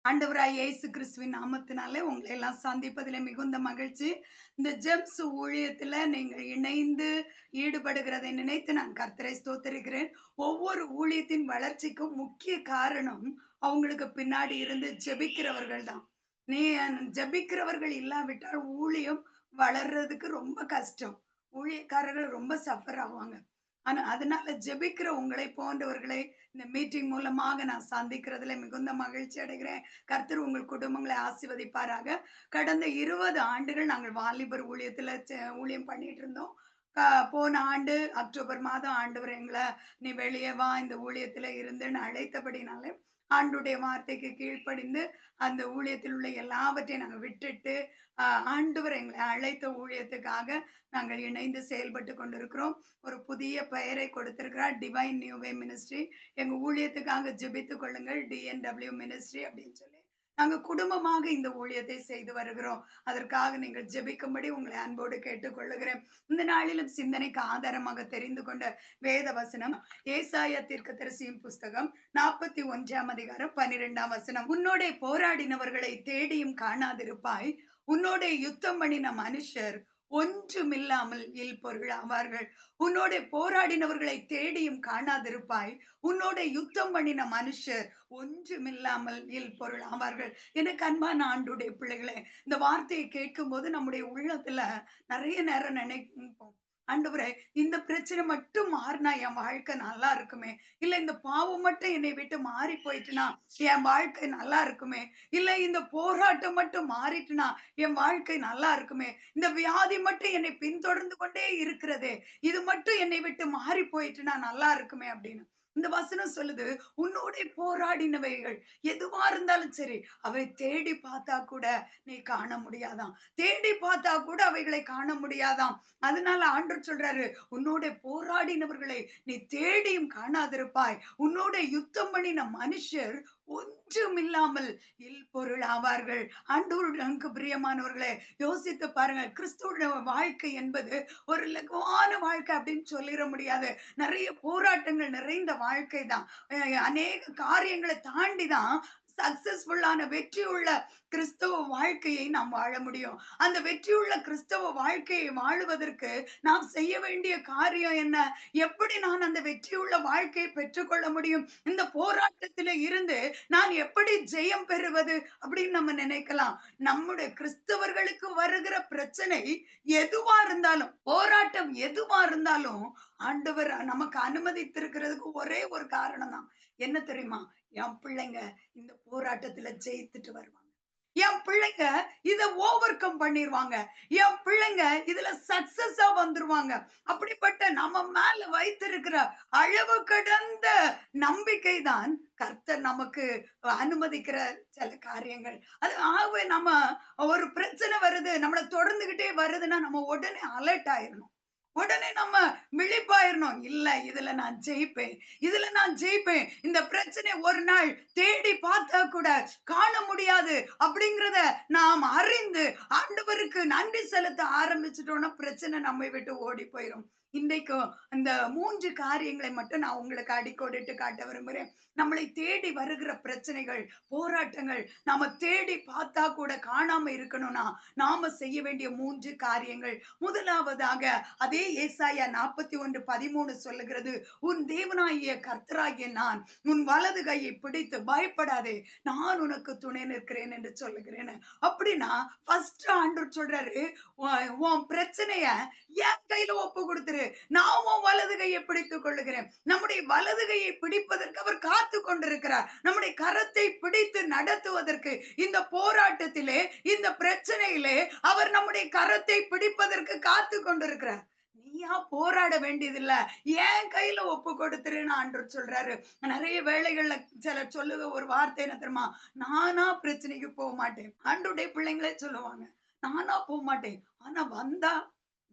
ஆண்டவராய் இயேசு கிறிஸ்துவின் நாமத்தினாலே உங்களை எல்லாம் சந்திப்பதிலே மிகுந்த மகிழ்ச்சி. இந்த ஜெம்ஸ் ஊழியத்துல நீங்கள் இணைந்து ஈடுபடுகிறதை நினைத்து நான் கர்த்தரை ஸ்தோத்திரிக்கிறேன். ஒவ்வொரு ஊழியத்தின் வளர்ச்சிக்கும் முக்கிய காரணம் அவங்களுக்கு பின்னாடி இருந்து ஜெபிக்கிறவர்கள் தான். நீ ஜெபிக்கிறவர்கள் இல்லாவிட்டால் ஊழியம் வளர்றதுக்கு ரொம்ப கஷ்டம். ஊழியக்காரர்கள் ரொம்ப சஃபர் ஆவாங்க. ஆனா அதனால ஜெபிக்கிற உங்களை போன்றவர்களை இந்த மீட்டிங் மூலமாக நான் சந்திக்கிறதுல மிகுந்த மகிழ்ச்சி அடைகிறேன். கர்த்தர் உங்கள் குடும்பங்களை ஆசீர்வதிப்பாராக. கடந்த 20 ஆண்டுகள் நாங்கள் வாலிபர் ஊழியத்துல ஊழியம் பண்ணிட்டு இருந்தோம். க போன ஆண்டு அக்டோபர் மாதம் ஆண்டவர் எங்கள "நீ வெளியே வா, இந்த ஊழியத்துல இருந்துன்னு" அழைத்தபடினாலே, ஆண்டுடைய வார்த்தைக்கு கீழ்ப்படிந்து அந்த ஊழியத்தில் உள்ள எல்லாவற்றையும் நாங்க விட்டுட்டு, அ ஆண்டவர் எங்களை அழைத்த ஊழியத்துக்காக நாங்கள் இணைந்து செயல்பட்டு கொண்டிருக்கிறோம். ஒரு புதிய பெயரை கொடுத்திருக்கிறார், டிவைன் நியூ வே மினிஸ்ட்ரி. எங்க ஊழியத்துக்காக ஜெபித்துக் கொள்ளுங்கள், டிஎன்டபிள்யூ மினிஸ்ட்ரி அப்படின்னு சொல்லி நாங்க குடும்பமாக இந்த ஊழியத்தை செய்து வருகிறோம். அதற்காக நீங்கள் ஜெபிக்கும்படி உங்களை அன்போடு கேட்டுக்கொள்ளுகிறேன். இந்த நாளிலும் சிந்தனைக்கு ஆதாரமாக தெரிந்து கொண்ட வேத வசனம் ஏசாயா தீர்க்கதரிசியின் புஸ்தகம் 41ஆம் அதிகாரம் 12ஆம் வசனம். உன்னோடே போராடினவர்களை தேடியும் காணாதிருப்பாய், உன்னோடே யுத்தம் பண்ணின மனுஷர் ஒன்றுமில்லாமல் இல்பொருள் ஆவார்கள். உன்னோடே போராடினவர்களை தேடியும் காணாதிருப்பாய், உன்னோட யுத்தம் பண்ணின மனுஷர் ஒன்றுமில்லாமல் இல்பொருள் ஆவார்கள். எனக்கு அன்பான ஆண்டுடைய பிள்ளைகளே, இந்த வார்த்தையை கேட்கும்போது நம்முடைய உள்ளத்துல நிறைய நேரம் நினைப்போம், ஆண்டவரே இந்த பிரச்சனை மட்டும் மாறினா என் வாழ்க்கை நல்லா இருக்குமே, இல்ல இந்த பாவம் மட்டும் என்னை விட்டு மாறி போயிட்டுனா என் வாழ்க்கை நல்லா இருக்குமே, இல்ல இந்த போராட்டம் மட்டும் மாறிட்டுனா என் வாழ்க்கை நல்லா இருக்குமே, இந்த வியாதி மட்டும் என்னை பின்தொடர்ந்து கொண்டே இருக்கிறதே, இது மட்டும் என்னை விட்டு மாறி போயிட்டுனா நல்லா இருக்குமே அப்படின்னு. இந்த வசனம் சொல்லுது, உன்னோட போராடினவைகள் எதுவா இருந்தாலும் சரி, அவை தேடி பார்த்தா கூட நீ காண முடியாதாம். தேடி பார்த்தா கூட அவைகளை காண முடியாதாம். அதனால ஆண்டவர் சொல்றாரு, உன்னோட போராடினவர்களை நீ தேடியும் காணாதிருப்பாய், உன்னோட யுத்தம் பண்ணின மனுஷர் ஒன்றுமில்லாமல் இல்பொருள் ஆவார்கள். ஆண்டவருக்கு பிரியமானவர்களே, யோசித்து பாருங்க. கிறிஸ்துவோட வாழ்க்கை என்பது ஒரு லகுவான வாழ்க்கை அப்படின்னு சொல்லிட முடியாது. நிறைய போராட்டங்கள் நிறைந்த வாழ்க்கை தான். அநேக காரியங்களை தாண்டி தான் சக்சஸ்ஃபுல்லான வெற்றியுள்ள கிறிஸ்தவ வாழ்க்கையை நாம் வாழ முடியும். அந்த வெற்றியுள்ள கிறிஸ்தவ வாழ்க்கையை வாழுவதற்கு நாம் செய்ய வேண்டிய காரியம் என்ன? எப்படி நான் அந்த வெற்றியுள்ள வாழ்க்கையை பெற்றுக்கொள்ள முடியும்? இந்த போராட்டத்தில இருந்து நான் எப்படி ஜெயம் பெறுவது அப்படின்னு நம்ம நினைக்கலாம். நம்முடைய கிறிஸ்தவர்களுக்கு வருகிற பிரச்சனை எதுவா இருந்தாலும், போராட்டம் எதுவா இருந்தாலும், ஆண்டவர் நமக்கு அனுமதித்திருக்கிறதுக்கு ஒரே ஒரு காரணம் தான். என்ன தெரியுமா? என் பிள்ளைங்க இந்த போராட்டத்துல ஜெயித்துட்டு வருவாங்க. என் பிள்ளைங்க இத ஓவர் கம் பண்ணிருவாங்க. என் பிள்ளைங்க இதுல சக்சஸா வந்துருவாங்க. அப்படிப்பட்ட நம்ம மேல வைத்திருக்கிற அளவு கடந்த நம்பிக்கை தான் கர்த்தர் நமக்கு அனுமதிக்கிற சில காரியங்கள். அது ஆகவே நம்ம ஒரு பிரச்சனை வருது, நம்மள தொடர்ந்துகிட்டே வருதுன்னா நம்ம உடனே அலர்ட் ஆயிரணும். உடனே நம்ம விழிப்பாயிரணும். இல்ல இதுல நான் ஜெயிப்பேன். இதுல நான் ஜெயிப்பேன். இந்த பிரச்சனை ஒரு நாள் தேடி பார்த்தா கூட காண முடியாது அப்படிங்கிறத நாம் அறிந்து ஆண்டவருக்கு நன்றி செலுத்த ஆரம்பிச்சுட்டோம்னா பிரச்சனை நம்மை விட்டு ஓடி போயிரும். இன்றைக்கும் இந்த 3 காரியங்களை மட்டும் நான் உங்களுக்கு அடிக்கோடிட்டு காட்ட விரும்புறேன். நம்மளை தேடி வருகிற பிரச்சனைகள், போராட்டங்கள் நாம தேடி பார்த்தா கூட காணாம இருக்கணும்னா நாம செய்ய வேண்டிய 3 காரியங்கள். முதலாவதாக அதே ஏசாயா 41:13 சொல்லுகிறது, உன் தேவனாகிய கர்த்தராகிய நான் உன் வலது கையை பிடித்து பயப்படாதே, நான் உனக்கு துணை நிற்கிறேன் என்று சொல்லுகிறேன். அப்படின்னா ஃபர்ஸ்ட் ஆண்டவர் சொல்றாரு, உன் பிரச்சனைய என் கையில ஒப்பு கொடுத்துரு, நான் உன் வலது கையை பிடித்துக் கொள்ளுகிறேன். நம்முடைய வலது கையை பிடிப்பதற்கு அவர் காத்து கொண்டிருக்கிறார். நம்முடைய கரத்தை பிடித்து நடத்துவதற்கு இந்த போராட்டத்திலே, இந்த பிரச்சனையிலே அவர் நம்முடைய கரத்தை பிடிப்பதற்கு காத்து கொண்டிருக்கிறார். நீயா போராட வேண்டியதில்ல, என் கையில ஒப்பு கொடுத்துருன்னு ஆண்டவர் சொல்றாரு. நிறைய வேளைகள்ல சிலர் சொல்லுக ஒரு வார்த்தை என்ன தெரியுமா? நானா பிரச்சனைக்கு போக மாட்டேன். ஆண்டவருடைய பிள்ளைங்களே சொல்லுவாங்க, நானா போக மாட்டேன், ஆனா வந்தா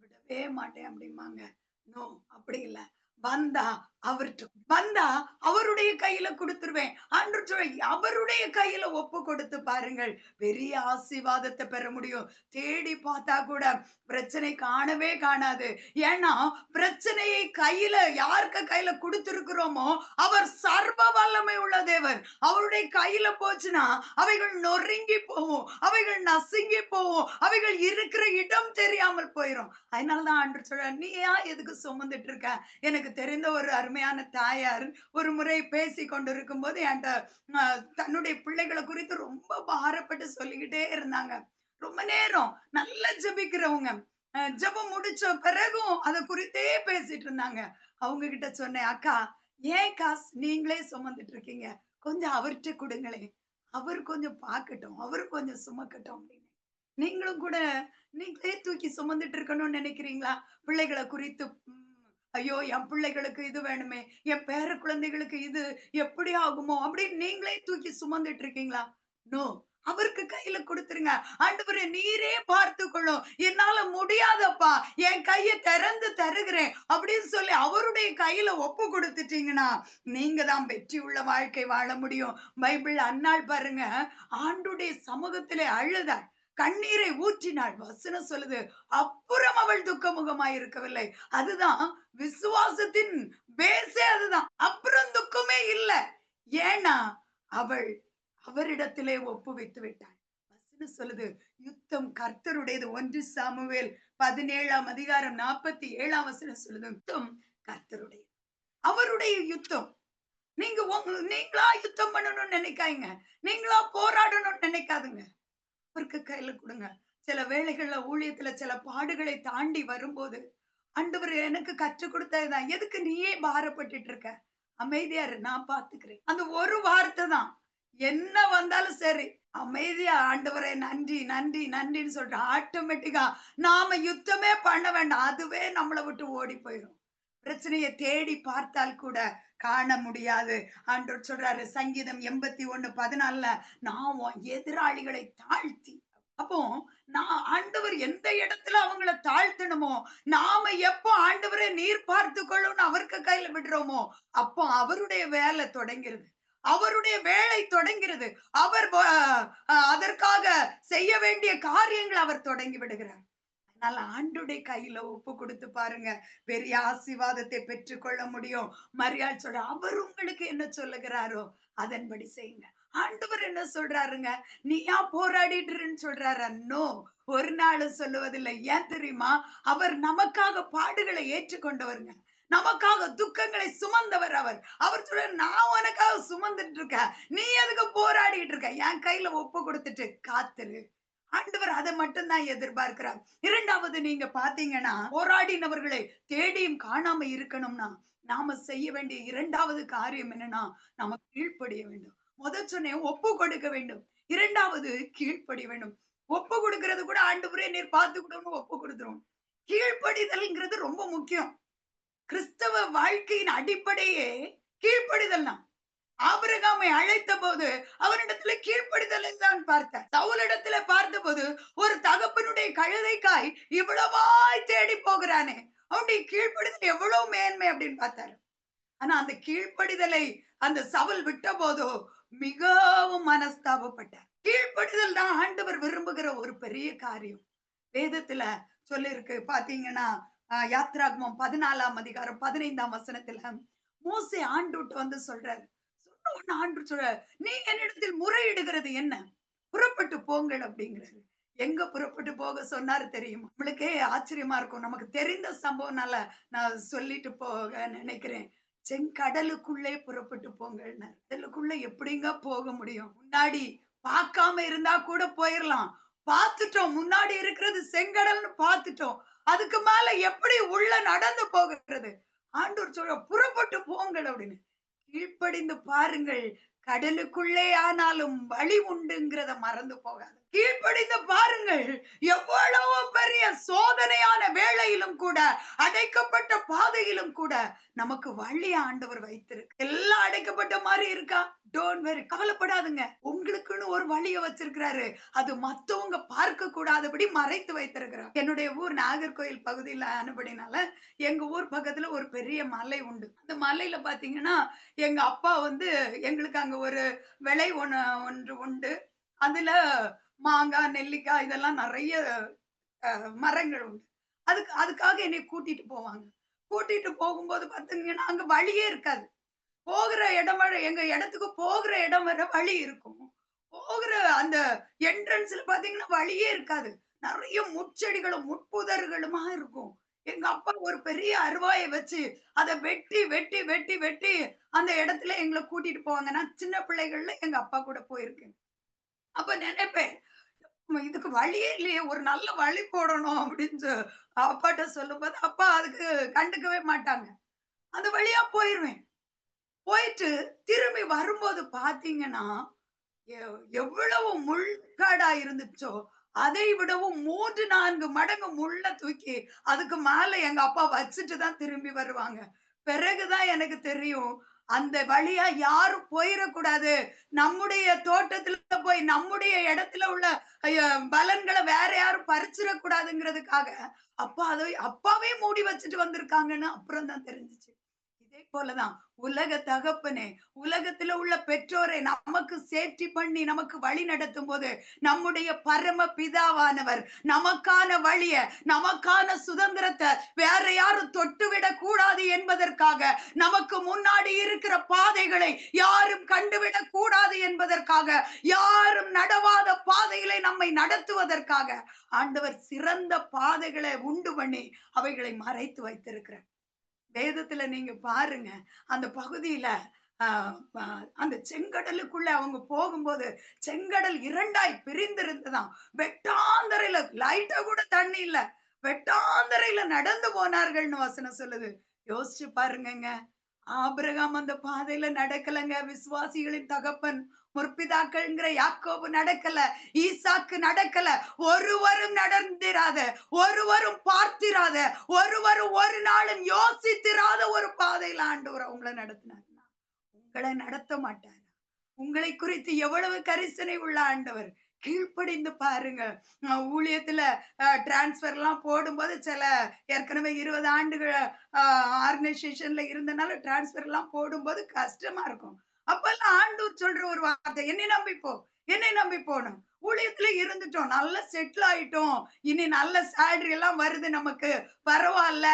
விடவே மாட்டேன் அப்படிம்பாங்க. நோ, அப்படி இல்ல. வந்தா அவர்ட்ட வந்தா அவருடைய கையில குடுத்துருவேன். ஆண்டவர் சொல்ல அவருடைய கையில ஒப்பு கொடுத்து பாருங்கள். பெரிய ஆசீர்வாதத்தை பெற முடியும். தேடி பார்த்தா கூட பிரச்சனை காணவே காணாது. ஏன்னா பிரச்சனையை கையில யாருக்கு கையில குடுத்திருக்கிறோமோ அவர் சர்வ வல்லமை வல்லமை உள்ள தேவன். அவருடைய கையில போச்சுன்னா அவைகள் நொறுங்கி போகும், அவைகள் நசுங்கி போகும், அவைகள் இருக்கிற இடம் தெரியாமல் போயிரும். அதனாலதான் ஆண்டவர் சொல்றார், நீ ஏன் எதுக்கு சுமந்துட்டு இருக்க? எனக்கு தெரிந்த ஒரு அருமையான தாயார் ஒரு முறை பேசி கொண்டிருக்கும் போது என்கிட்ட தன்னுடைய பிள்ளைகளை குறித்து ரொம்ப பாரப்பட்டு சொல்லிக்கிட்டே இருந்தாங்க. ரொம்ப நேரம் நல்லா ஜெபிக்கிறவங்க. ஜெபம் முடிச்ச பிறகும் அத குறித்தே பேசிட்டு இருந்தாங்க. அவங்க கிட்ட சொன்னேன், அக்கா ஏன் காசு நீங்களே சுமந்துட்டு இருக்கீங்க? கொஞ்சம் அவர்ட்ட குடுங்களேன். அவர் கொஞ்சம் பார்க்கட்டும். அவர் கொஞ்சம் சுமக்கட்டும் அப்படின்னு. நீங்களும் கூட நீங்களே தூக்கி சுமந்துட்டு இருக்கணும்னு நினைக்கிறீங்களா? பிள்ளைகள குறித்து ஐயோ! என் பிள்ளைகளுக்கு இது வேணுமே, என் பேர குழந்தைகளுக்கு இது எப்படி ஆகுமோ அப்படின்னு நீங்களே தூக்கி சுமந்துட்டு இருக்கீங்களா? நோ. அவருக்கு கையில குடுத்துருங்க. ஆண்டவரே நீரே பார்த்துக்கொள்ளும். என்னால முடியாதப்பா. என் கைய திறந்து தருகிறேன் அப்படின்னு சொல்லி அவருடைய கையில ஒப்பு கொடுத்துட்டீங்கன்னா, நீங்க தான் வெற்றி உள்ள வாழ்க்கை வாழ முடியும். பைபிள் அன்னாள் பாருங்க, ஆண்டுடைய சமூகத்திலே அழுதாள். கண்ணீரை ஊற்றினாள். வசனம் சொல்லுது. அப்புறம் அவள் துக்கமுகமாய் இருக்கவில்லை. அதுதான் விசுவாசத்தின் பேஸே அதுதான். அப்புறம் துக்கமே இல்ல. ஏன்னா அவள் அவரிடத்திலே ஒப்புவித்து விட்டாள். வசனம் சொல்லுது யுத்தம் கர்த்தருடையது. 1 சாமுவேல் 17ஆம் அதிகாரம் 47ஆம் வசனம் சொல்லுது யுத்தம் கர்த்தருடையது. அவருடைய யுத்தம். நீங்களா யுத்தம் பண்ணணும்னு நினைக்காதீங்க. நீங்களா போராடணும்னு நினைக்காதுங்க. அவருக்கு கையில கொடுங்க. சில வேளைகள்ல ஊழியத்துல சில பாடுகளை தாண்டி வரும்போது ஆண்டவர் எனக்கு கற்றுக் கொடுத்ததுதான். எதுக்கு நீயே பாரப்பட்டுட்டு இருக்க? அமைதியா இரு, நான் பார்த்துக்கிறேன். அந்த ஒரு வார்த்தை தான். என்ன வந்தாலும் சரி, அமைதியா ஆண்டவரே நன்றி, நன்றி, நன்றின்னு சொல்லிட்டு ஆட்டோமேட்டிக்கா நாம யுத்தமே பண்ண வேண்டாம். அதுவே நம்மள விட்டு ஓடி போயிரும். பிரச்சனைய தேடி பார்த்தால் கூட காண முடியாது. ஆண்டவர் சொல்றாரு சங்கீதம் 81:14 நான் உன் எதிராளிகளை தாழ்த்தி அப்போ நான் ஆண்டவர் எந்த இடத்துல அவங்கள தாழ்த்தணுமோ நாம எப்போ ஆண்டவரை நீர் பார்த்து கொள்ளும்னு அவருக்கு கையில விடுறோமோ அப்போ அவருடைய வேலை தொடங்கிறது. அவருடைய வேலை தொடங்கிறது. அவர் அதற்காக செய்ய வேண்டிய காரியங்களை அவர் தொடங்கி விடுகிறார். அதனால ஆண்டுடைய கையில ஒப்பு கொடுத்து பாருங்க. பெரிய ஆசீர்வாதத்தை பெற்றுக்கொள்ள முடியும். மரியாள் சொல்ற அவர் உங்களுக்கு என்ன சொல்லுகிறாரோ அதன்படி செய்யுங்க. ஆண்டவர் என்ன சொல்றாருங்க? நீ ஏன் போராடிட்டுன்னு சொல்றாரு? நோ, ஒரு நாளும் சொல்லுவதில்லை. ஏன் தெரியுமா? அவர் நமக்காக பாடுகளை ஏற்றுக்கொண்டவருங்க. நமக்காக துக்கங்களை சுமந்தவர் அவர். அவர் சொல்ற நான் உனக்காக சுமந்துட்டு இருக்கேன். நீ எதுக்கு போராடிட்டு இருக்க? என் கையில ஒப்பு கொடுத்துட்டு காத்துரு. ஆண்டவர் அதை மட்டும் தான் எதிர்பார்க்கிறார். இரண்டாவது நீங்க பாத்தீங்கன்னா போராடினவர்களை தேடியும் காணாம இருக்கணும்னா நாம செய்ய வேண்டிய இரண்டாவது காரியம் என்னன்னா நாம கீழ்ப்படிய வேண்டும். சொன்னேன் ஒப்பு கொடுக்க வேண்டும். இரண்டாவது கீழ்ப்படிய வேண்டும். ஒப்பு கொடுக்கிறது கூட ஆண்டவரே நீர் பார்த்துக்கணும்னு ஒப்பு கொடுத்துரும். கீழ்ப்படிதல்ங்கிறது ரொம்ப முக்கியம். கிறிஸ்தவ வாழ்க்கையின் அடிப்படையே கீழ்ப்படிதல் தான். ஆபிரகாமை அழைத்த போது அவனிடத்துல கீழ்ப்படிதலை தான் பார்த்தார். சவுலிடத்துல பார்த்தபோது ஒரு தகப்பனுடைய கழுதைக்காய் இவ்வளவாய் தேடி போகிறானே அவனுடைய கீழ்ப்படிதல் எவ்வளவு மேன்மை அப்படின்னு பார்த்தாரு. ஆனா அந்த கீழ்ப்படிதலை அந்த சவுல் விட்ட போதோ மிகவும் மனஸ்தாபப்பட்டார். கீழ்ப்படிதல் தான் ஆண்டவர் விரும்புகிற ஒரு பெரிய காரியம். வேதத்துல சொல்லிருக்கு பாத்தீங்கன்னா யாத்ராகமம் 14ஆம் அதிகாரம் 15ஆம் வசனத்துல மோசே ஆண்டவர்ட்ட வந்து சொல்றாரு. சொன்ன உடனே ஆண்டவர் சொல்றாரு, நீங்க என்னிடத்தில் முறையிடுகிறது என்ன? புறப்பட்டு போங்கள் அப்படிங்கிறாரு. எங்க புறப்பட்டு போக சொன்னாரு தெரியுமா? நம்மளுக்கே ஆச்சரியமா இருக்கும். நமக்கு தெரிந்த சம்பவம்னால நான் சொல்லிட்டு போக நினைக்கிறேன். செங்கடலுக்குள்ளே புறப்பட்டு போங்கள்னாரு. கடலுக்குள்ள எப்படிங்க போக முடியும்? முன்னாடி பார்க்காம இருந்தா கூட போயிரலாம். பார்த்துட்டோம். முன்னாடி இருக்கிறது செங்கடல்னு பார்த்துட்டோம். அதுக்கு மேல எப்படி உள்ள நடந்து போகிறது? ஆண்டவர் சொல்ற புறப்பட்டு போங்கள் அப்படின்னு. கீழ்ப்படிந்து பாருங்கள். கடலுக்குள்ளே ஆனாலும் வழி உண்டுங்கிறத மறந்து போகாது. கீழ்ப்படிந்து பாருங்கள். எவ்வளவு பெரிய சோதனையான வேளையிலும் கூட அடைக்கப்பட்ட பாதையிலும் கூட நமக்கு வழி ஆண்டவர் வைத்திருக்கு. எல்லாம் அடைக்கப்பட்ட மாதிரி இருக்கா? டோன்ட் வெரி, கவலைப்படாதுங்க. உங்களுக்குன்னு ஒரு வழிய வச்சிருக்கிறாரு. அது மத்தவங்க பார்க்க கூடாதபடி மறைத்து வைத்திருக்கிறார். என்னுடைய ஊர் நாகர்கோயில் பகுதியில அனுபடினால எங்க ஊர் பக்கத்துல ஒரு பெரிய மலை உண்டு. அந்த மலையில பாத்தீங்கன்னா எங்க அப்பா வந்து எங்களுக்கு அங்க ஒரு விளை ஒன்று உண்டு. அதுல மாங்காய், நெல்லிக்காய் இதெல்லாம் நிறைய மரங்கள் உண்டு. அதுக்காக என்னை கூட்டிட்டு போவாங்க. கூட்டிட்டு போகும்போது பாத்தீங்கன்னா அங்க வழியே இருக்காது. போகிற இடம் வரை எங்க இடத்துக்கு போகிற இடம் வரை வழி இருக்கும். போகிற அந்த என்ட்ரன்ஸ்ல பாத்தீங்கன்னா வழியே இருக்காது. நெறைய முட்செடிகளும், முட்புதர்களுமா இருக்கும். எங்க அப்பா ஒரு பெரிய அருவாய வச்சு, அத வெட்டி, வெட்டி, வெட்டி, வெட்டி அந்த இடத்துல எங்கள கூட்டிட்டு போவாங்க. நான் சின்ன பிள்ளைகள்ல எங்க அப்பா கூட போயிருக்கேன். அப்ப நெனைப்பேன், இதுக்கு வழியே இல்லையே! ஒரு நல்ல வழி போடணும் அப்படின்னு அப்பாட்ட சொல்லும்போது, அப்பா அதுக்கு கண்டுக்கவே மாட்டாங்க. அந்த வழியா போயிருவேன். போயிட்டு திரும்பி வரும்போது பார்த்தீங்கன்னா, எவ்வளவு முள்காடா இருந்துச்சோ, அதை விடவும் 3, 4 மடங்கு முள்ள தூக்கி அதுக்கு மேல எங்க அப்பா வச்சுட்டு தான் திரும்பி வருவாங்க. பிறகு தான் எனக்கு தெரியும், அந்த வழியா யாரும் போயிறக்கூடாது. நம்முடைய தோட்டத்துல போய் நம்முடைய இடத்துல உள்ள பலன்கள வேற யாரும் பறிச்சிறக்கூடாதுங்கிறதுக்காக, அப்பா அதை அப்பாவே மூடி வச்சுட்டு வந்திருக்காங்கன்னு அப்புறம் தான் தெரிஞ்சுச்சு. இதே போலதான் உலக தகப்பனே, உலகத்துல உள்ள பெற்றோரை நமக்கு சேஃப்டி பண்ணி நமக்கு வழி நடத்தும் போது, நம்முடைய பரம பிதாவானவர் நமக்கான வழிய, நமக்கான சுதந்திரத்தை வேற யாரும் தொட்டுவிடக் கூடாது என்பதற்காக, நமக்கு முன்னாடி இருக்கிற பாதைகளை யாரும் கண்டுவிடக் கூடாது என்பதற்காக, யாரும் நடவாத பாதைகளை நம்மை நடத்துவதற்காக, ஆண்டவர் சிறந்த பாதைகளை உண்டு பண்ணி அவைகளை மறைத்து வைத்திருக்கிறார். வேதத்துல நீங்க பாருங்க. அந்த பகுதியில அ அ அந்த செங்கடலுக்குள்ள அவங்க போகும்போது, செங்கடல் 2ஆய் பிரிந்திருந்ததாம். வெட்டாந்தரையில லைட்டா கூட தண்ணி இல்ல. வெட்டாந்தரையில நடந்து போனார்கள்ன்னு வசனம் சொல்லுது. யோசிச்சு பாருங்கங்க. ஆபிரகாம் அந்த பாதையில நடக்கலங்க. விசுவாசிகளின் தகப்பன். முற்பிதாக்கள்ங்கிற யாக்கோபு நடக்கல. ஈசாக்கு நடக்கல. ஒருவரும் நடந்திராத, ஒருவரும் பார்த்திராத, ஒருவரும் ஒரு நாளும் யோசித்திராத ஒரு பாதையில ஆண்டவர் அவங்கள நடத்தினார். உங்களை நடத்த மாட்டார். உங்களை குறித்து எவ்வளவு கரிசனை உள்ள ஆண்டவர். கீழ்ப்படிந்து பாருங்க. ஊழியத்துல டிரான்ஸ்ஃபர் எல்லாம் போடும்போது சில ஏற்கனவே 20 ஆண்டுகள் ஆர்கனைசேஷன்ல இருந்தனால டிரான்ஸ்ஃபர் எல்லாம் போடும்போது கஷ்டமா இருக்கும். அப்பெல்லாம் ஆண்டவர் சொல்ற ஒரு வார்த்தை, என்னை நம்பி போ, என்னை நம்பி போணும். ஊழியத்துல இருந்துட்டோம், நல்லா செட்டில் ஆயிட்டோம், இனி நல்ல சேலரி எல்லாம் வருது நமக்கு, பரவாயில்ல,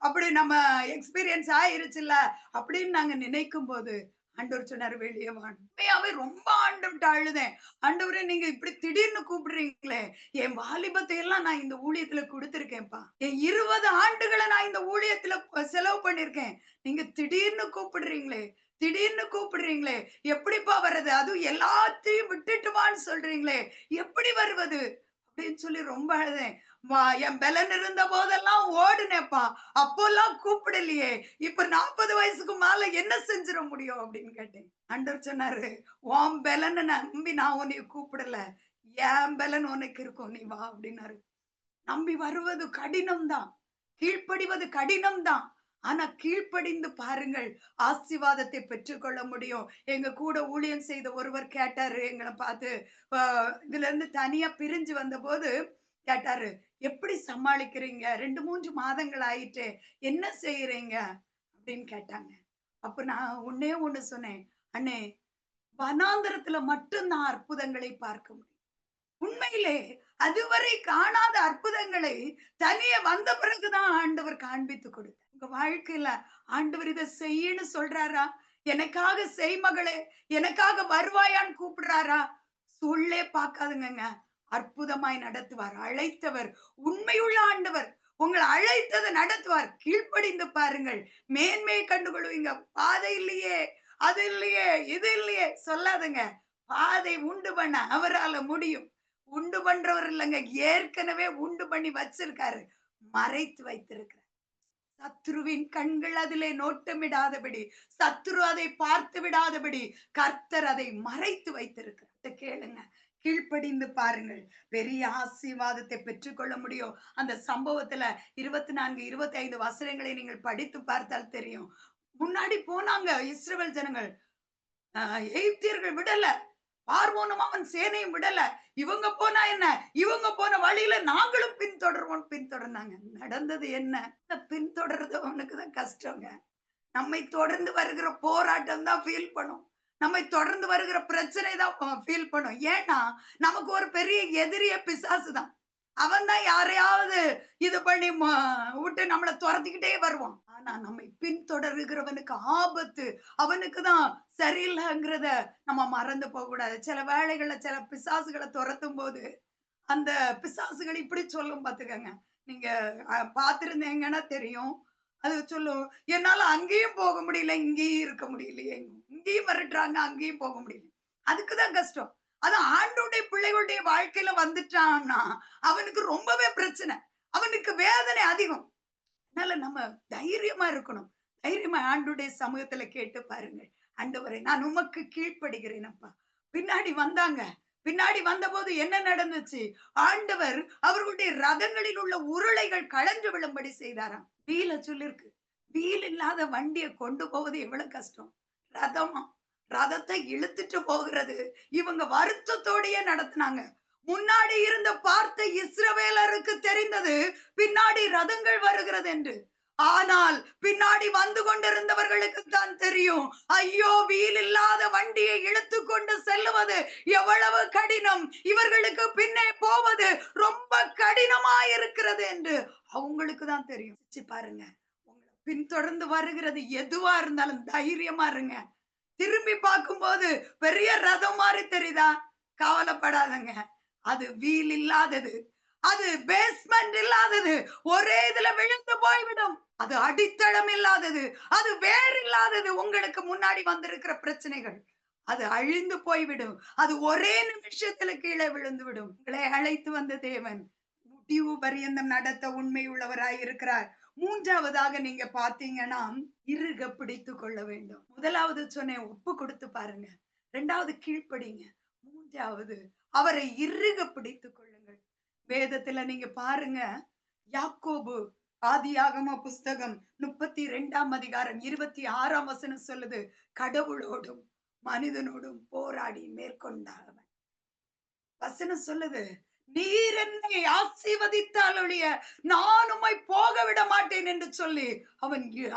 அப்படி நம்ம எக்ஸ்பீரியன்ஸ் ஆயிருச்சுல்ல அப்படின்னு நாங்க நினைக்கும் போது ஆண்டவர் சொன்னாரு வெளியே வான்னு. உண்மையாவே ரொம்ப ஆண்டவர்ட்ட அழுதேன். ஆண்டவரே நீங்க இப்படி திடீர்னு கூப்பிடுறீங்களே, என் வாலிபத்தை எல்லாம் நான் இந்த ஊழியத்துல குடுத்திருக்கேன்ப்பா. என் 20 ஆண்டுகள நான் இந்த ஊழியத்துல செலவு பண்ணியிருக்கேன். நீங்க திடீர்னு கூப்பிடுறீங்களே, திடீர்னு கூப்பிடுறீங்களே, எப்படிப்பா வர்றது? அதுவும் எல்லாத்தையும் விட்டுட்டு வான்னு சொல்றீங்களே, எப்படி வருவது? அப்படின்னு சொல்லி ரொம்ப அழுதேன். என் பலன் இருந்த போதெல்லாம் ஓடுனேப்பா. அப்போல்லாம் கூப்பிடலையே. இப்ப 40 வயசுக்கு மேல என்ன செஞ்சிட முடியும் அப்படின்னு கேட்டேன். ஆண்டவர் சொன்னாரு, உன் பலன நம்பி நான் உன்னைய கூப்பிடல. என் பலன் உனக்கு இருக்கும். நீ வா அப்படின்னாரு. நம்பி வருவது கடினம் தான். கீழ்ப்படிவது கடினம் தான். ஆனா கீழ்ப்படிந்து பாருங்கள். ஆசீர்வாதத்தை பெற்றுக்கொள்ள முடியும். எங்க கூட ஊழியம் செய்த ஒருவர் கேட்டாரு எங்கள பார்த்து. அ இதுல இருந்து தனியா பிரிஞ்சு வந்தபோது கேட்டாரு. "எப்படி சமாளிக்கிறீங்க? 2, 3 மாதங்கள் ஆயிற்றே. என்ன செய்றீங்க?" அப்படின்னு கேட்டாங்க. அப்ப நான் ஒண்ணே ஒண்ணு சொன்னேன். "அண்ணே, வனாந்தரத்துல மட்டும் தான் அற்புதங்களை பார்க்க முடியும். உண்மையிலே அதுவரை காணாத அற்புதங்களை தனியே வந்த பிறகுதான் ஆண்டவர் காண்பித்து கொடுத்தார். உங்க வாழ்க்கையில ஆண்டவர் இதை செய்யன்னு சொல்றாரா? எனக்காக செய் மகளே, எனக்காக வருவாயான்னு கூப்பிடுறாரா? சொல்லே பார்க்காதுங்கங்க. அற்புதமாய் நடத்துவார். அழைத்தவர் உண்மையுள்ள ஆண்டவர். உங்களை அழைத்ததை நடத்துவார். கீழ்ப்படிந்து பாருங்கள். மேன்மையை கண்டுகொள்வீங்க. பாதை இல்லையே, அது இல்லையே, இது இல்லையே சொல்லாதுங்க. பாதை உண்டு பண்ண அவரால முடியும். உண்டு பண்றவர் இல்லங்க. ஏற்கனவே உண்டு பண்ணி வச்சிருக்காரு. மறைத்து வைத்திருக்கிறார். சத்ருவின் கண்கள் அதிலே நோட்டமிடாதபடி, சத்ரு அதை பார்த்து விடாதபடி, கர்த்தர் அதை மறைத்து வைத்திருக்கிறார். கேளுங்க. கீழ்ப்படிந்து பாருங்கள். பெரிய ஆசீர்வாதத்தை பெற்றுக்கொள்ள முடியும். அந்த சம்பவத்துல 24, 25 வசனங்களை நீங்கள் படித்து பார்த்தால் தெரியும். முன்னாடி போனாங்க இஸ்ரவேல் ஜனங்கள். எகிப்தியர்கள் விடல. பார்வோனும் அவன் சேனையும் விடல. இவங்க போனா என்ன? இவங்க போன வழியில நாங்களும் பின்தொடர்வோம் பின்தொடர்ந்தாங்க. நடந்தது என்ன? பின்தொடர்றது அவனுக்கு தான் கஷ்டங்க. நம்மை தொடர்ந்து வருகிற போராட்டம் தான் ஃபீல் பண்ணும். நம்மை தொடர்ந்து வருகிற பிரச்சனை தான் ஃபீல் பண்ணும். ஏன்னா, நமக்கு ஒரு பெரிய எதிரியே பிசாசு தான். அவன் தான் யாரையாவது இது பண்ணி விட்டு நம்மள துரத்திக்கிட்டே வருவான். ஆனா நம்மை பின்தொடருகிறவனுக்கு ஆபத்து. அவனுக்கு தான் சரியில்லைங்கிறத நம்ம மறந்து போக கூடாது. சில வேளைகள்ல சில பிசாசுகள துரத்தும் போது அந்த பிசாசுகள் இப்படி சொல்லும் பாத்துக்கங்க. நீங்க பார்த்திருந்தீங்கன்னா தெரியும். அது சொல்லும், "என்னால அங்கேயும் போக முடியல, இங்கேயும் இருக்க முடியலையே. இங்கேயும் மிரட்டுறாங்க, அங்கேயும் போக முடியல." அதுக்கு தான் கஷ்டம். அது ஆண்டவருடைய பிள்ளைகளுடைய வாழ்க்கையில வந்துட்டான்னா, அவனுக்கு ரொம்பவே பிரச்சனை. அவனுக்கு வேதனை அதிகம். அதனால நம்ம தைரியமா இருக்கணும். தைரியமா ஆண்டவருடைய சமூகத்துல கேட்டு பாருங்க. ஆண்டவரே, நான் உமக்கு கீழ்ப்படிகிறேன் அப்பா. பின்னாடி வந்தாங்க. பின்னாடி வந்தபோது என்ன நடந்துச்சு? ஆண்டவர் அவர்களுடைய ரதங்களில் உள்ள உருளைகள் கழன்று விழும்படி செய்தாராம். வீல சொல்லிருக்கு. வீல் இல்லாத வண்டிய கொண்டு போவது எவ்வளவு கஷ்டம். ரதமா? ரதத்தை இழுத்துட்டு போகிறது. இவங்க வருத்தத்தோடயே நடத்துனாங்க. முன்னாடி இருந்த பார்த்த இஸ்ரவேலருக்கு தெரிந்தது பின்னாடி ரதங்கள் வருகிறது என்று. ஆனால் பின்னாடி வந்து கொண்டிருந்தவர்களுக்கு தான் தெரியும். ஐயோ! வீல் இல்லாத வண்டியை இழுத்துக் கொண்டு செல்லுவது எவ்வளவு கடினம். இவர்களுக்கு பின்னே போவது ரொம்ப கடினமாயிருக்கிறது என்று அவங்களுக்கு தான் தெரியும். யோசிச்சு பாருங்க. உங்கள பின்தொடர்ந்து வருகிறது எதுவா இருந்தாலும் தைரியமா இருங்க. திரும்பி பார்க்கும்போது பெரிய ரதம் மாரி தெரியுதா? கவலைப்படாதங்க. அது வீல் இல்லாதது. அது பேஸ்மென்ட் இல்லாதது. ஒரே இதுல விழுந்து போய்விடும். அது அடித்தளம் இல்லாதது. அது வேர் இல்லாதது. உங்களுக்கு முன்னாடி வந்திருக்கிற பிரச்சனைகள். அது அழிந்து போய்விடும். அது ஒரே நிமிஷத்துல கீழே விழுந்து விடும். உங்களை அழைத்து வந்த தேவன் முடிவு பரியந்தம் நடத்த உண்மை உள்ளவராய் இருக்கிறார். மூன்றாவதாக நீங்க பார்த்தீங்கன்னா, இறுக பிடித்துக் கொள்ள வேண்டும். முதலாவது சொன்னேன், ஒப்பு கொடுத்து பாருங்க. 2வது கீழ்ப்படிங்க. 3வது அவரை இறுக பிடித்துக் கொள்ளுங்கள். வேதத்துல நீங்க பாருங்க, யாக்கோபு ஆதியாகம புஸ்தகம் 32ஆம் அதிகாரம் 26ஆம் வசனம் சொல்லுது, கடவுளோடும் மனிதனோடும் போராடி மேற்கொண்டார் அவன். வசனம் சொல்லுது, நீர் என்னை ஆசீர்வதித்தால் ஒழிய நான் உம்மை போக விட மாட்டேன் என்று சொல்லி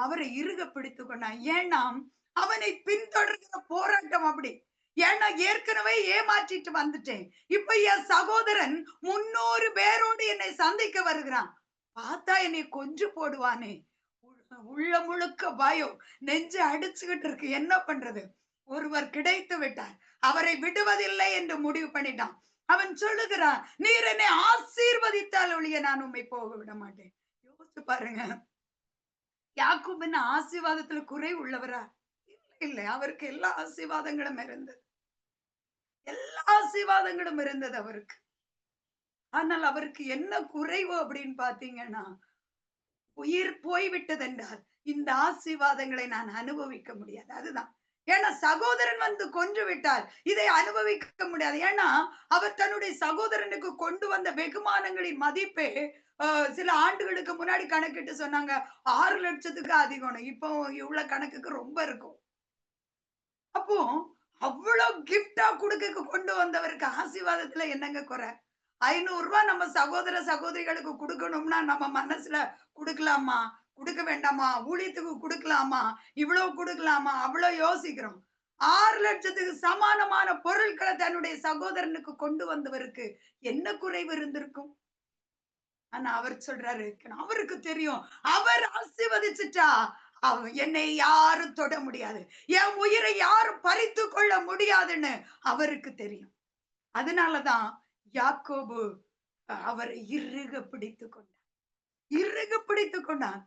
அவரை இறுக பிடித்துக் கொண்டான். ஏன்னா அவனை பின்தொடர்கிற போராட்டம் அப்படி. ஏன்னா ஏற்கனவே ஏமாற்றிட்டு வந்துட்டேன். இப்ப என் சகோதரன் 300 பேரோடு என்னை சந்திக்க வருகிறான். பார்த்தா என்னை கொன்று போடுவானே. உள்ள முழுக்க பயம். நெஞ்சு அடிச்சுக்கிட்டு இருக்கு. என்ன பண்றது? ஒருவர் கிடைத்து விட்டார். அவரை விடுவதில்லை என்று முடிவு பண்ணிட்டான். அவன் சொல்லுகிறான், நீர் என்னை ஆசீர்வதித்தால் ஒழிய நான் உம்மை போக விட மாட்டேன். யோசிச்சு பாருங்க. யாக்கோபு என்ன ஆசீர்வாதத்துல குறை உள்ளவரா? இல்லை. அவருக்கு எல்லா ஆசீர்வாதங்களும் இருந்தது. எல்லா ஆசீர்வாதங்களும் இருந்தது அவருக்கு. ஆனால் அவருக்கு என்ன குறைவு அப்படின்னு பார்த்தீங்கன்னா, உயிர் போய்விட்டது என்றால், இந்த ஆசீர்வாதங்களை நான் அனுபவிக்க முடியாது. அதுதான். ஏன்னா சகோதரன் வந்து கொன்று விட்டார். இதை அனுபவிக்க முடியாது. ஏன்னா, அவர் தன்னுடைய சகோதரனுக்கு கொண்டு வந்த வெகுமானங்களின் மதிப்பே சில ஆண்டுகளுக்கு முன்னாடி கணக்கிட்டு சொன்னாங்க. 6,00,000த்துக்கு அதிகம்னு. இப்போ இவ்ளோ கணக்குக்கு ரொம்ப இருக்கும். அப்போ அவ்வளவு கிஃப்ட்டா குடுக்க கொண்டு வந்தவருக்கு ஆசீர்வாதத்துல என்னங்க குறை? ரூ. 500 நம்ம சகோதர, சகோதரிகளுக்கு குடுக்கணும்னா நம்ம மனசுல குடுக்கலாமா? குடுக்க வேண்டாமா? ஊழியத்துக்கு குடுக்கலாமா? இவ்வளவு குடுக்கலாமா? அவ்வளவு யோசிக்கிறோம். 6,00,000த்துக்கு சமானமான பொருட்கள தன்னுடைய சகோதரனுக்கு கொண்டு வந்தவருக்கு என்ன குறைவு இருந்திருக்கும்? ஆனா அவர் சொல்றாரு, அவருக்கு தெரியும். அவர் ஆசீர்வதிச்சுட்டா, என்னை யாரும் தொட முடியாது. என் உயிரை யாரும் பறித்துக் கொள்ள முடியாதுன்னு அவருக்கு தெரியும். அதனாலதான் யாக்கோபு அவரை இறுக பிடித்துக் கொண்டார். இறுக பிடித்துக் கொண்டார்.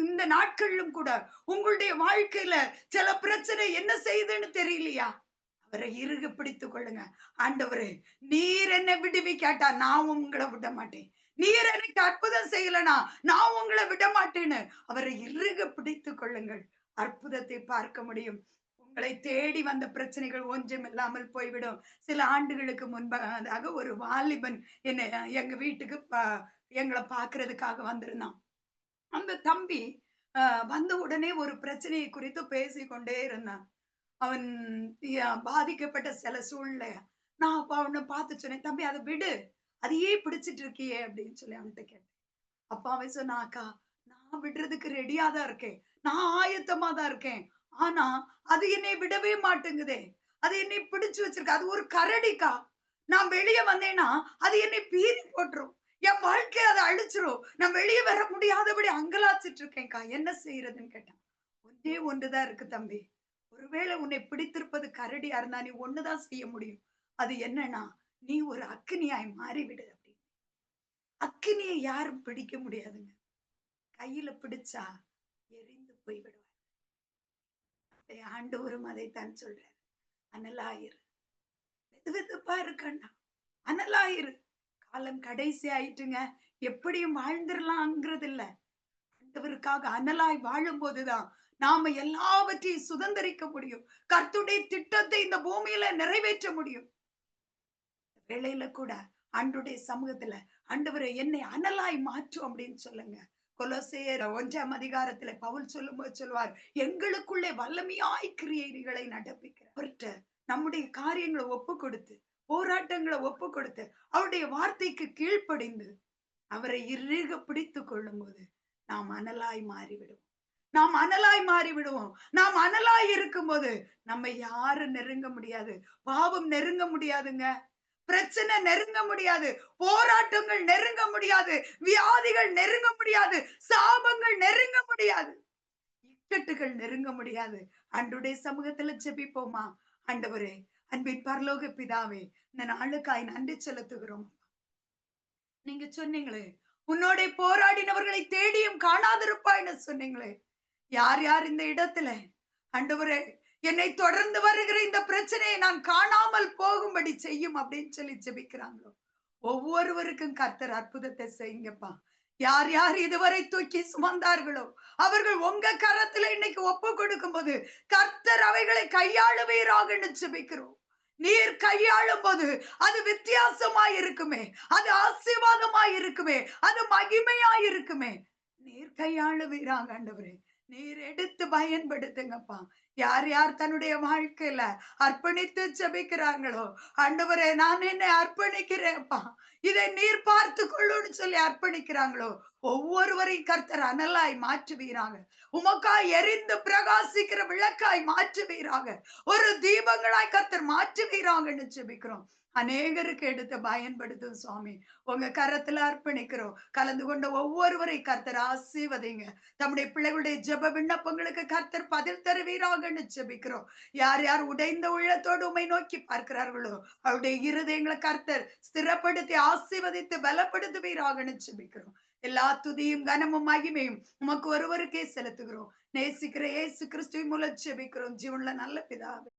இந்த நாட்களிலும் கூட உங்களுடைய வாழ்க்கையில சில பிரச்சனை என்ன செய்யுதுன்னு தெரியலையா? அவரை இறுக பிடித்துக் கொள்ளுங்க. ஆண்டவரே, நீர் என்னை விடுவிக்காட்டா நான் உங்களை விட மாட்டேன். நீர் எனக்கு அற்புதம் செய்யலனா நான் உங்களை விட மாட்டேன்னு அவரை இறுக பிடித்துக் கொள்ளுங்கள். அற்புதத்தை பார்க்க முடியும். உங்களை தேடி வந்த பிரச்சனைகள் ஒன்றும் இல்லாமல் போய்விடும். சில ஆண்டுகளுக்கு முன்பதாக ஒரு வாலிபன் என்னை எங்க வீட்டுக்கு எங்களை பார்க்கிறதுக்காக வந்திருந்தான். அந்த தம்பி வந்த உடனே ஒரு பிரச்சனையை குறித்து பேசிக்கொண்டே இருந்தான். அவன் பாதிக்கப்பட்ட சில சூழ்நிலை. நான் அப்ப அவன பார்த்து சொன்னேன், "தம்பி அத விடு. அதையே பிடிச்சிட்டு இருக்கியே" அப்படின்னு சொல்லி அவன்ட்ட கேட்டேன். அப்ப அவன் சொன்னான், "அக்கா, நான் விடுறதுக்கு ரெடியா தான் இருக்கேன். நான் ஆயத்தமா தான் இருக்கேன். ஆனா, அது என்னை விடவே மாட்டேங்குதே. அது என்னை பிடிச்சு வச்சிருக்கு. அது ஒரு கரடிக்கா. நான் வெளியே வந்தேன்னா அது என்னை பீறி போட்டுரும். என் வாழ்க்கைய அதை அழிச்சிரும். நான் வெளியே வர முடியாதபடி அங்கலாச்சிட்டு இருக்கேன்க்கா. என்ன செய்யறதுன்னு கேட்டேன். ஒண்ணே ஒண்ணுதான் இருக்கு தம்பி. ஒருவேளை உன்னை பிடித்திருப்பது கரடியா இருந்தா நீ ஒண்ணுதான் செய்ய முடியும். அது என்னன்னா, நீ ஒரு அக்கினியாய் மாறிவிடு அப்படின்னு. அக்கினியை யாரும் பிடிக்க முடியாதுங்க. கையில பிடிச்சா எரிந்து போய்விடுவார். ஆண்டவரும் அதைத்தான் சொல்றார். அனலாயிரு. வெதுவெதுப்பா இருக்கண்டா. அனலாயிரு. காலம் கடைசி ஆயிட்டுங்க. எப்படியும் வாழ்ந்துடலாங்கிறது இல்ல. ஆண்டவருக்காக அனலாய் வாழும் போதுதான் நாம எல்லாவற்றையும் சுதந்திரிக்க முடியும். கர்த்தருடைய திட்டத்தை இந்த பூமியில நிறைவேற்ற முடியும். வேளையில கூட ஆண்டவருடைய சமூகத்துல ஆண்டவரே என்னை அனலாய் மாற்றும் அப்படின்னு சொல்லுங்க. கொலோசேயர் 1ஆம் அதிகாரத்துல பவுல் சொல்லும்போது சொல்லுவார், எங்களுக்குள்ளே வல்லமையாய் கிரியைகளை நடப்பிக்கிறார். அவர்கிட்ட நம்முடைய காரியங்களை ஒப்பு கொடுத்து, போராட்டங்களை ஒப்பு கொடுத்து, அவருடைய வார்த்தைக்கு கீழ்ப்படிந்து அவரை இறுக பிடித்துக் கொள்ளும் போது நாம் அனலாய் மாறிவிடுவோம். நாம் அனலாய் மாறிவிடுவோம். நாம் அனலாய் இருக்கும்போது நம்ம யாரும் நெருங்க முடியாது. பாவம் நெருங்க முடியாதுங்க. பிரச்சனை நெருங்க முடியாது. போராட்டங்கள் நெருங்க முடியாது. வியாதிகள் நெருங்க முடியாது. சாபங்கள் நெருங்க முடியாது. இக்கட்டுகள் நெருங்க முடியாது. ஆண்டவருடைய சமூகத்துல ஜெபிப்போமா? ஆண்டவரே, அன்பின் பரலோக பிதாவே, இந்த நாளுக்காய் நன்றி செலுத்துகிறோம். நீங்க சொன்னீங்களே, உன்னோட போராடினவர்களை தேடியும் காணாதிருப்பாய்ன்னு சொன்னீங்களே. யார் யார் இந்த இடத்துல ஆண்டவரே என்னை தொடர்ந்து வருகிற இந்த பிரச்சனையை நான் காணாமல் போகும்படி செய்யும் அப்படின்னு சொல்லி ஜெபிக்கிறாங்களோ, ஒவ்வொருவருக்கும் கர்த்தர் அற்புதத்தை செய்யுங்கப்பா. யார் யார் இதுவரை தூக்கி சுமந்தார்களோ அவர்கள் உங்க கரத்துல இன்னைக்கு ஒப்பு கொடுக்கும் போது கர்த்தர் அவைகளை கையாளுவீராகன்னு ஜெபிக்கிறோம். நீர் கையாளும் போது அது வித்தியாசமாய் இருக்குமே, அது ஆசீர்வாதமாய் இருக்குமே, அது மகிமையாய் இருக்குமே. நீர் கையாளுவீராக ஆண்டவரே. நீர் எடுத்து பயன்படுத்துங்கப்பா. யார் யார் தன்னுடைய வாழ்க்கையில அர்ப்பணித்து ஜெபிக்கிறாங்களோ, ஆண்டவரே நான் என்னை அர்ப்பணிக்கிறேன்ப்பா, இதை நீர் பார்த்து கொள்ளுன்னு சொல்லி அர்ப்பணிக்கிறாங்களோ, ஒவ்வொருவரையும் கர்த்தர் அனலாய் மாற்றுவீராக. உமக்காய் எரிந்து பிரகாசிக்கிற விளக்காய் மாற்றுவீராக. ஒரு தீபங்களாய் கர்த்தர் மாற்றுவீராங்கன்னு ஜெபிக்கிறோம். அநேகருக்கு எடுத்து பயன்படுத்தும் சுவாமி. உங்க கரத்துல அர்ப்பணிக்கிறோம். கலந்து கொண்ட ஒவ்வொருவரை கர்த்தர் ஆசீர்வதிங்க. தம்முடைய பிள்ளைகளுடைய ஜெப விண்ணப்பங்களுக்கு கர்த்தர் பதில் தருவீராகன்னு ஜெபிக்கிறோம். யார் யார் உடைந்த உள்ளத்தோடு உம்மை நோக்கி பார்க்கிறார்களோ அவருடைய இருதயங்களை கர்த்தர் ஸ்திரப்படுத்தி ஆசீர்வதித்து பலப்படுத்துவீராகன்னு ஜெபிக்கிறோம். எல்லா துதியும் கனமும் மகிமையும் உமக்கு ஒருவருக்கே செலுத்துகிறோம். நேசிக்கிற இயேசு கிறிஸ்துவின் மூலம் ஜெபிக்கிறோம். ஜீவனுள்ள நல்ல பிதாவே.